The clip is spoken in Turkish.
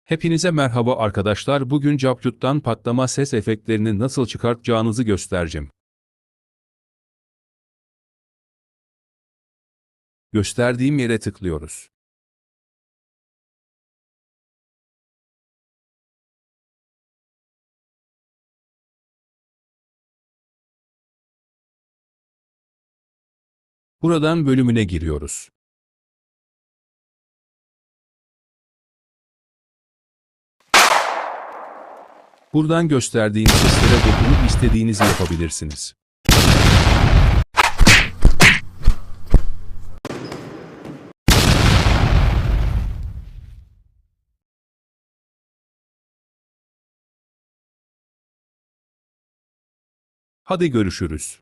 Hepinize merhaba arkadaşlar. Bugün CapCut'tan patlama ses efektlerini nasıl çıkartacağınızı göstereceğim. Gösterdiğim yere tıklıyoruz. Buradan bölümüne giriyoruz. Buradan gösterdiğim seslere dokunup istediğinizi yapabilirsiniz. Hadi görüşürüz.